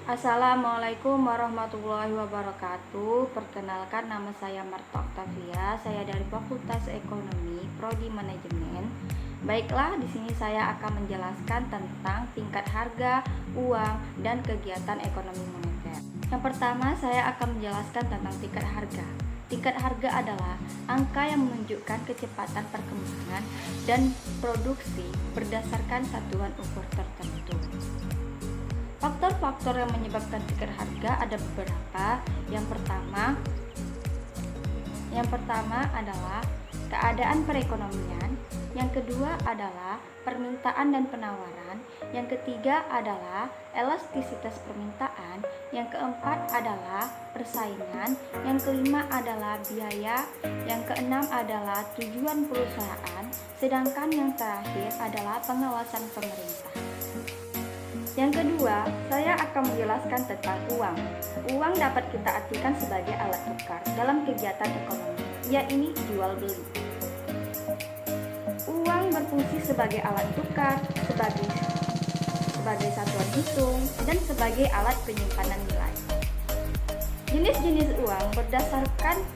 Assalamualaikum warahmatullahi wabarakatuh. Perkenalkan, nama saya Marta Octavia. Saya dari Fakultas Ekonomi, Prodi Manajemen. Baiklah, di sini saya akan menjelaskan tentang tingkat harga, uang, dan kegiatan ekonomi moneter. Yang pertama, saya akan menjelaskan tentang tingkat harga. Tingkat harga adalah angka yang menunjukkan kecepatan perkembangan dan produksi berdasarkan satuan ukur tertentu. Faktor-faktor yang menyebabkan tingkat harga ada beberapa. Yang pertama adalah keadaan perekonomian, yang kedua adalah permintaan dan penawaran, yang ketiga adalah elastisitas permintaan, yang keempat adalah persaingan, yang kelima adalah biaya, yang keenam adalah tujuan perusahaan, sedangkan yang terakhir adalah pengawasan pemerintah. Yang kedua, saya akan menjelaskan tentang uang. Uang dapat kita artikan sebagai alat tukar dalam kegiatan ekonomi, yaitu jual beli. Uang berfungsi sebagai alat tukar, sebagai satuan hitung, dan sebagai alat penyimpanan nilai. Jenis-jenis uang berdasarkan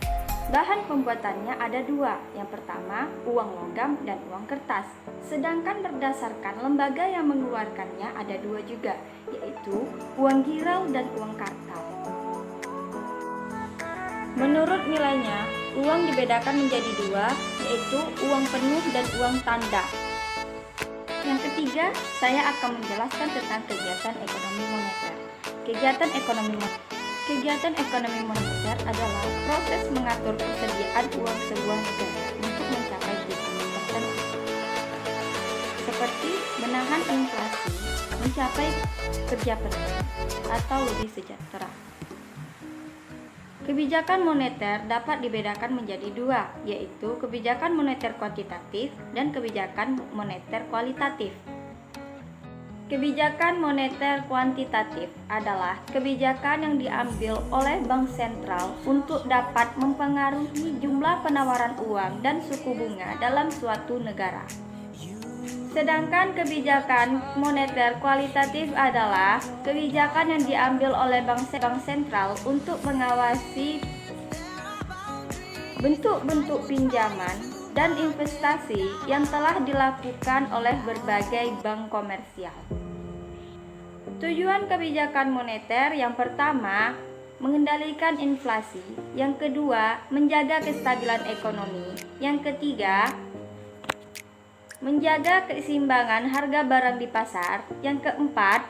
bahan pembuatannya ada dua. Yang pertama, uang logam dan uang kertas. Sedangkan berdasarkan lembaga yang mengeluarkannya ada dua juga, yaitu uang girau dan uang kartal. Menurut nilainya, uang dibedakan menjadi dua, yaitu uang penuh dan uang tanda. Yang ketiga, saya akan menjelaskan tentang kegiatan ekonomi moneter. Kegiatan ekonomi moneter adalah proses mengatur persediaan uang sebuah negara untuk mencapai tujuan tertentu, seperti menahan inflasi, mencapai kerja penuh, atau lebih sejahtera. Kebijakan moneter dapat dibedakan menjadi dua, yaitu kebijakan moneter kuantitatif dan kebijakan moneter kualitatif. Kebijakan moneter kuantitatif adalah kebijakan yang diambil oleh bank sentral untuk dapat mempengaruhi jumlah penawaran uang dan suku bunga dalam suatu negara. Sedangkan kebijakan moneter kualitatif adalah kebijakan yang diambil oleh bank sentral untuk mengawasi bentuk-bentuk pinjaman dan investasi yang telah dilakukan oleh berbagai bank komersial. Tujuan kebijakan moneter yang pertama, mengendalikan inflasi, yang kedua, menjaga kestabilan ekonomi, yang ketiga, menjaga keseimbangan harga barang di pasar, yang keempat,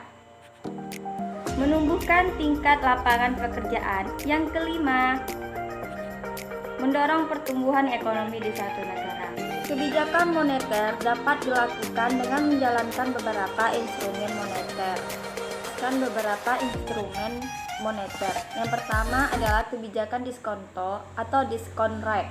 menumbuhkan tingkat lapangan pekerjaan, yang kelima, mendorong pertumbuhan ekonomi di suatu negara. Kebijakan moneter dapat dilakukan dengan menjalankan beberapa instrumen moneter. Yang pertama adalah kebijakan diskonto atau diskon rate.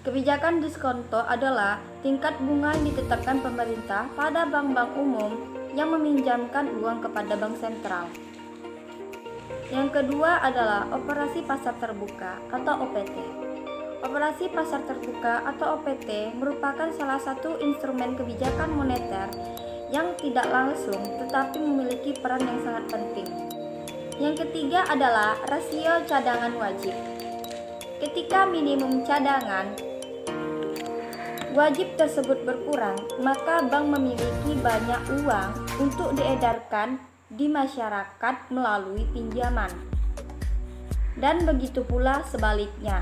Kebijakan diskonto adalah tingkat bunga yang ditetapkan pemerintah pada bank-bank umum yang meminjamkan uang kepada bank sentral. Yang kedua adalah operasi pasar terbuka atau OPT. Operasi pasar terbuka atau OPT merupakan salah satu instrumen kebijakan moneter yang tidak langsung tetapi memiliki peran yang sangat penting. Yang ketiga adalah rasio cadangan wajib. Ketika minimum cadangan wajib tersebut berkurang, maka bank memiliki banyak uang untuk diedarkan di masyarakat melalui pinjaman. Dan begitu pula sebaliknya.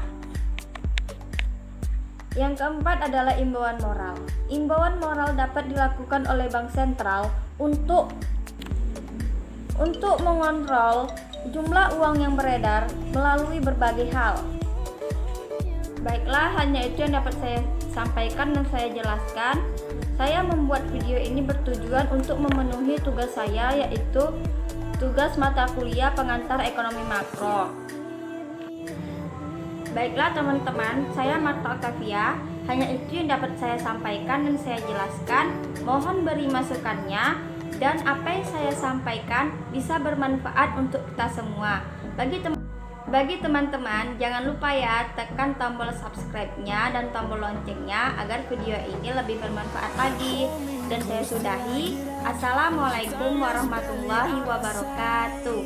Yang keempat adalah imbauan moral. Imbauan moral dapat dilakukan oleh bank sentral untuk mengontrol jumlah uang yang beredar melalui berbagai hal. Baiklah, hanya itu yang dapat saya sampaikan dan saya jelaskan. Saya membuat video ini bertujuan untuk memenuhi tugas saya, yaitu tugas mata kuliah pengantar ekonomi makro. Baiklah teman-teman, saya Marta Octavia. Hanya itu yang dapat saya sampaikan dan saya jelaskan. Mohon beri masukannya, dan apa yang saya sampaikan bisa bermanfaat untuk kita semua. Bagi teman-teman, jangan lupa ya, tekan tombol subscribe-nya dan tombol loncengnya agar video ini lebih bermanfaat lagi. Dan saya sudahi. Assalamualaikum warahmatullahi wabarakatuh.